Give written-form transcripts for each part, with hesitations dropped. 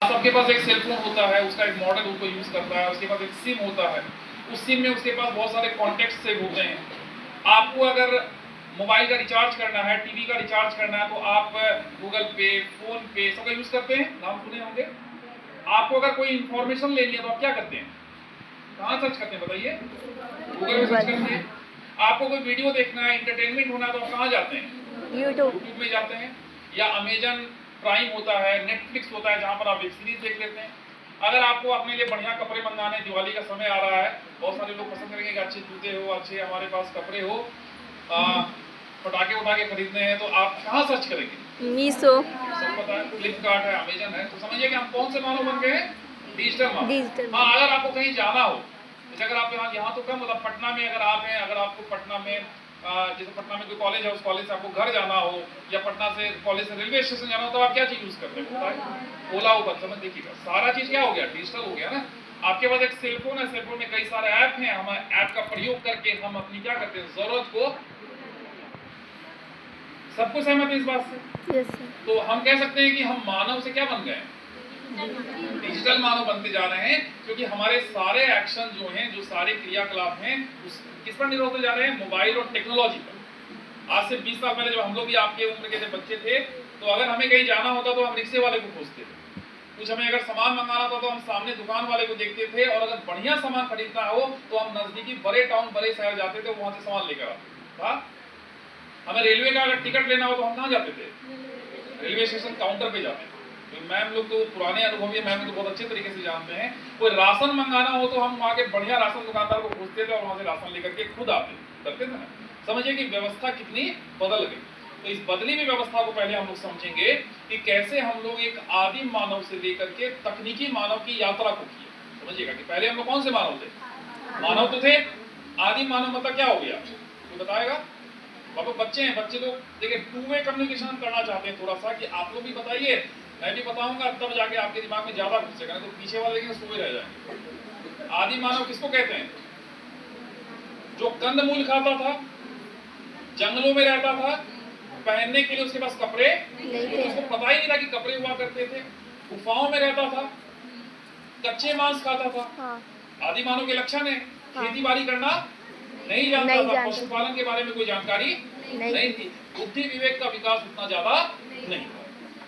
सबके पास एक cell phone होता है, उसका एक मॉडल उसको यूज करता है, उसके पास एक सिम होता है, उस सिम में उसके पास बहुत सारे कॉन्टेक्ट सेव होते हैं। आपको अगर मोबाइल का रिचार्ज करना है, टीवी का रिचार्ज करना है, तो आप गूगल पे, फोन पे सबका यूज करते हैं, नाम सुने होंगे। आपको अगर कोई इंफॉर्मेशन लेनी है तो आप क्या करते हैं, कहाँ सर्च करते हैं बताइए? गूगल में सर्च करते हैं। आपको कोई वीडियो देखना है, इंटरटेनमेंट होना है तो आप कहाँ जाते हैं? यूट्यूब में जाते हैं, या अमेजन प्राइम होता है, नेटफ्लिक्स होता है, जहाँ पर आप वेब सीरीज देख लेते हैं। अगर आपको अपने लिए बढ़िया कपड़े मंगाने, दिवाली का समय आ रहा है, बहुत सारे लोग पसंद करेंगे कि अच्छे जूते हो, अच्छे हमारे पास कपड़े हो, पटाखे उठाके खरीदने हैं, तो आप कहाँ सर्च करेंगे? मीशो, सब पता है, फ्लिपकार्ट है, अमेजन है। तो समझिए कि हम कौन से मानव बन गए हैं? डिजिटल मानव। हाँ, अगर आपको कहीं जाना हो, जैसे अगर आप यहाँ तो कम, मतलब पटना में अगर आप हैं, अगर आपको पटना में जैसे पटना में कोई कॉलेज है, उस कॉलेज से आपको घर जाना हो, या पटना से कॉलेज से रेलवे स्टेशन जाना हो, तो आप क्या चीज यूज करते हैं? ओला, उबर। समझ देखिएगा, सारा चीज क्या हो गया? डिजिटल हो गया ना। आपके पास एक सेलफोन है, सेलफोन में कई सारे ऐप हैं, हम ऐप का प्रयोग करके हम अपनी क्या करते हैं, जरूरत को, सबको सहमत है इस बात से? yes, तो हम कह सकते हैं कि हम मानव से क्या बन गए? डिजिटल मानव बनते जा रहे हैं, क्योंकि हमारे सारे एक्शन जो हैं, जो सारे क्रियाकलाप हैं, उस किस पर निर्भर होते जा रहे हैं? मोबाइल और टेक्नोलॉजी पर। आज से 20 साल पहले जब हम लोग भी आपके उम्र के बच्चे थे, तो अगर हमें कहीं जाना होता तो हम रिक्शे वाले को खोजते थे, कुछ हमें अगर सामान मंगाना था तो हम सामने दुकान वाले को देखते थे, और अगर बढ़िया सामान खरीदना हो तो हम नजदीकी बड़े टाउन, बड़े शहर जाते थे, वहां से सामान लेकर आते था। हमें रेलवे का अगर टिकट लेना हो तो हम कहाँ जाते थे? रेलवे स्टेशन काउंटर पे जाते थे। तो मैम लोग तो पुराने अनुभवी, मैम तो बहुत अच्छे तरीके से जानते हैं। कोई राशन मंगाना हो तो हम वहाँ के बढ़िया राशन दुकानदार को पूछते थे, और वहाँ से राशन लेकर के खुद आते करते थे ना। समझिए कि व्यवस्था कितनी बदल गई। तो इस बदली हुई व्यवस्था को पहले हम लोग समझेंगे कि कैसे हम लोग एक आदिम मानव से लेकर के तकनीकी मानव की यात्रा को किए। समझिएगा कि पहले हम लोग कौन से मानव थे? मानव तो थे। आदिम मानव मतलब क्या हो गया, तो बताएगा? बाबा बच्चे हैं, बच्चे लोग देखिए टू वे कम्युनिकेशन करना चाहते हैं थोड़ा सा, कि आप लोग भी बताइए, मैं भी बताऊंगा, तब जाके आपके दिमाग में ज्यादा घुसेगा, तो पीछे वाले लेकिन सोए रह जाएंगे। आदि मानव किसको कहते हैं? जो कंदमूल खाता था, जंगलों में रहता था, पहनने के लिए उसके पास कपड़े तो उसको पता ही नहीं था कि कपड़े हुआ करते थे, गुफाओं में रहता था, कच्चे मांस खाता था। हाँ। आदि मानव के लक्षण है। हाँ। खेती बाड़ी करना नहीं जानता था, पशुपालन के बारे में कोई जानकारी नहीं थी, बुद्धि विवेक का विकास उतना ज्यादा नहीं।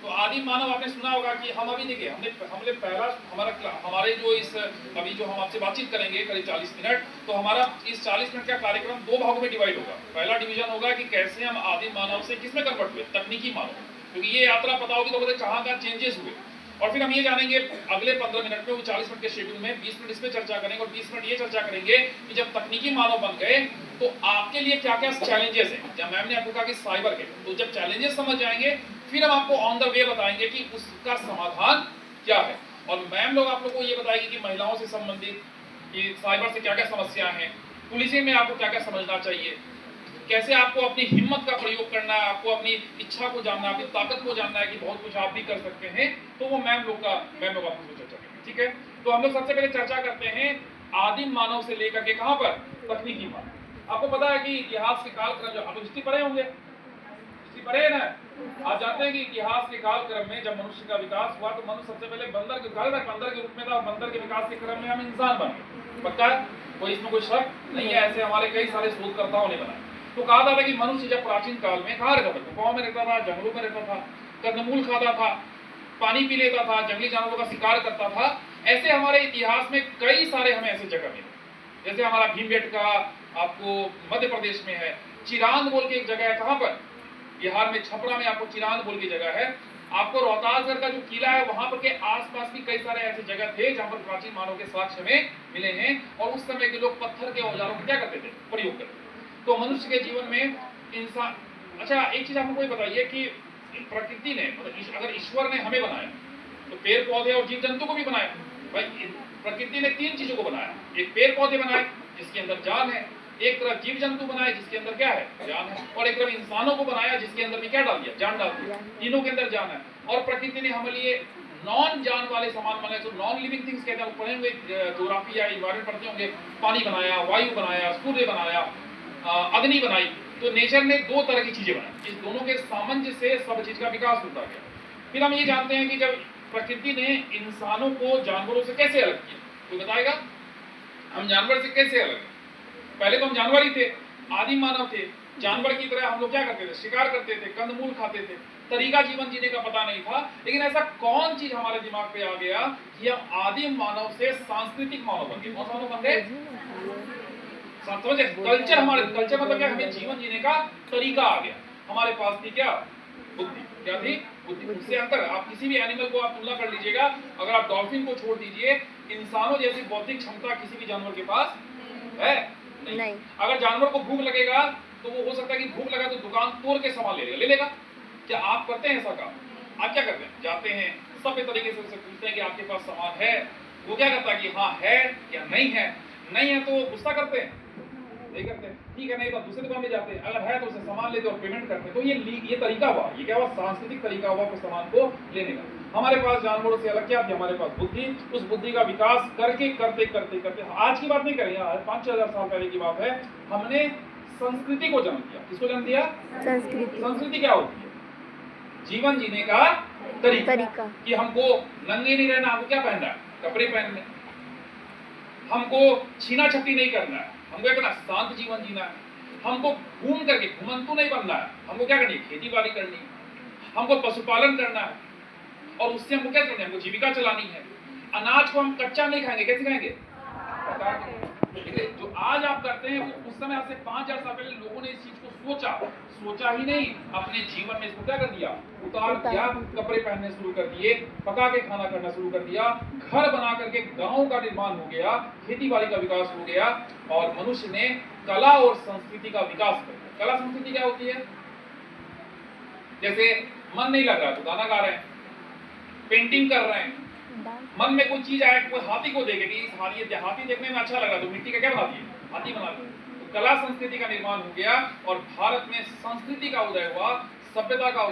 तो आदिम मानव आपने सुना होगा कि हम अभी देखिए, हमने पहला हमारे जो इस अभी जो हम आपसे बातचीत करेंगे करीब 40 मिनट, तो हमारा इस 40 मिनट का कार्यक्रम दो भागों में डिवाइड होगा। पहला डिवीजन होगा कि कैसे हम आदिम मानव से किसमें कन्वर्ट हुए, तकनीकी मानव, क्योंकि ये यात्रा पता होगी तो बताए कहाँ कहाँ चेंजेस हुए। और फिर हम ये जानेंगे अगले 15 मिनट में, वो 40 मिनट के शेड्यूल में 20 मिनट इस पर चर्चा करेंगे, और 20 मिनट ये चर्चा करेंगे कि जब तकनीकी मानव बन गए तो आपके लिए क्या क्या चैलेंजेस हैं। जब मैम ने आपको कहा कि साइबर के, तो जब चैलेंजेस समझ जाएंगे फिर हम आपको ऑन द वे बताएंगे कि उसका समाधान क्या है। और मैम लोग आप लोग को ये बताएगी कि महिलाओं से संबंधित कि साइबर से क्या क्या समस्या है, पुलिसिंग में आपको क्या क्या समझना चाहिए, कैसे आपको अपनी हिम्मत का प्रयोग करना है, आपको अपनी इच्छा को जानना है, अपनी ताकत को जानना है कि बहुत कुछ आप भी कर सकते हैं। तो वो मैम लोग आपको चर्चा करेंगे। ठीक है, तो हम लोग सबसे पहले चर्चा करते हैं आदिम मानव से लेकर के कहां पर, तकनीकी मानव। आपको पता है कि इतिहास के कालक्रम, जो आप हिस्ट्री पढ़े होंगे, हिस्ट्री पढ़े है ना, आप जानते हैं कि इतिहास के कालक्रम में जब मनुष्य का विकास हुआ तो मनुष्य सबसे पहले बंदर के रूप में था, और बंदर के विकास के क्रम में हम इंसान बन गए। पक्का है, कोई इसमें कोई शक नहीं है, ऐसे हमारे कई सारे शोधकर्ताओं ने बनाए। तो कहा था कि मनुष्य जब प्राचीन काल में कहाँ रहता था, गुफाओं में रहता था, जंगलों में रहता था, कंदमूल खाता था, पानी पी लेता था, जंगली जानवरों का शिकार करता था। ऐसे हमारे इतिहास में कई सारे हमें ऐसे जगह मिले, जैसे हमारा भीमबेटका आपको मध्य प्रदेश में है, चिरांद बोल के एक जगह है, कहाँ पर, बिहार में छपरा में आपको चिरांद बोल की जगह है। आपको रोहतासगढ़ का जो किला है वहां पर के आसपास भी कई सारे ऐसे जगह थे जहां पर प्राचीन मानव के साक्ष्य में मिले हैं, और उस समय के लोग पत्थर के औजारों का क्या करते थे, प्रयोग करते थे। तो मनुष्य के जीवन में इंसान, अच्छा एक चीज आपको बताइए कि प्रकृति ने, मतलब अगर ईश्वर ने हमें बनाया तो पेड़ पौधे और जीव जंतु को भी बनाया। भाई प्रकृति ने तीन चीजों को बनाया, एक पेड़ पौधे बनाए जिसके अंदर जान है, एक तरफ जीव जंतु बनाए जिसके अंदर क्या है, जान है, और एक तरफ इंसानों को बनाया जिसके अंदर भी क्या डाल दिया, जान डाल दिया। तीनों के अंदर जान है। और प्रकृति ने हमारे लिए नॉन जान वाले सामान बनाए, तो नॉन लिविंग थिंग्स कहते हैं, पढ़ेंगे ज्योग्राफी या इन्वायरमेंट पढ़ते होंगे, पानी बनाया, वायु बनाया, सूर्य बनाया, अग्नि बनाई। तो नेचर ने दो तरह की चीजें बनाई, इस दोनों के सामंजस्य से सब चीज का विकास होता गया। फिर हम ये जानते हैं कि जब प्रकृति ने इंसानों को जानवरों से कैसे अलग किया? तो बताएगा हम जानवर से कैसे अलग हैं? पहले तो हम जानवर ही थे, आदिम मानव थे। जानवर की तरह हम लोग क्या करते थे? शिकार करते थे, कंदमूल खाते थे, तरीका जीवन जीने का पता नहीं था। लेकिन ऐसा कौन चीज हमारे दिमाग पे आ गया कि हम आदिम मानव से सांस्कृतिक मानव बन गए? कौन सा मानव बन गए? समझे? कल्चर, हमारे कल्चर मतलब क्या? हमें जीवन जीने का तरीका आ गया। हमारे पास थी क्या? बुद्धि। क्या थी? बुद्धि। उससे अंतर, आप किसी भी एनिमल को आप तुलना कर लीजिएगा, अगर आप डॉल्फिन को छोड़ दीजिए, इंसानों जैसी बौद्धिक क्षमता किसी भी जानवर के पास है नहीं। अगर जानवर को भूख लगेगा तो वो हो सकता है कि भूख लगा तो दुकान तोड़ के सामान ले लेगा। क्या आप करते हैं ऐसा काम? आप क्या करते हैं? जाते हैं सभ्य तरीके से उससे पूछते हैं कि आपके पास सामान है? वो क्या करता है कि हाँ है या नहीं है। नहीं है तो गुस्सा करते हैं? नहीं करते। ठीक है, नहीं तो दूसरी दुकान में जाते हैं, अगर है तो उसे सामान लेते और पेमेंट करते हैं। तो ये तरीका हुआ, ये क्या हुआ? सांस्कृतिक तरीका हुआ उस सामान को लेने का। हमारे पास जानवरों से अलग क्या थी? हमारे पास बुद्धि। उस बुद्धि का विकास करके करते करते करते, आज की बात नहीं करें, 5-6 साल पहले की बात है, हमने संस्कृति को जन्म दिया। किसको जन्म दिया? संस्कृति। संस्कृति क्या होती है? जीवन जीने का तरीका। कि हमको नंगे नहीं रहना, हमको क्या पहनना है? कपड़े पहनने। हमको छीना छपटी नहीं करना है, हमको क्या करना? शांत जीवन जीना है। हमको घूम करके घुमंतु नहीं बनना है। हमको क्या करनी है? खेती बाड़ी करनी है। हमको पशुपालन करना है और उससे हमको क्या करना है? हमको जीविका चलानी है। अनाज को हम कच्चा नहीं खाएंगे। कैसे खाएंगे? जो आज आप करते हैं वो उस समय, आज से 5000 साल पहले लोगों ने इस चीज को सोचा ही नहीं, अपने जीवन में इसको क्या कर दिया? उतार दिया। कपड़े पहनने शुरू कर दिए, पका के खाना करना शुरू कर दिया, घर बना करके गांव का निर्माण हो गया, खेती बाड़ी का विकास हो गया और मनुष्य ने कला और संस्कृति का विकास कर दिया। कला संस्कृति क्या होती है? जैसे मन नहीं लग रहा तो गाना गा रहे हैं, पेंटिंग कर रहे हैं। मन में कोई चीज आए, कोई हाथी को देखे कि इस हाथी देखने में अच्छा लग रहा तो मिट्टी का क्या बना दिए? हाथी बना दिया। तो कला संस्कृति का निर्माण हो गया और भारत में संस्कृति का उदय हुआ, सभ्यता का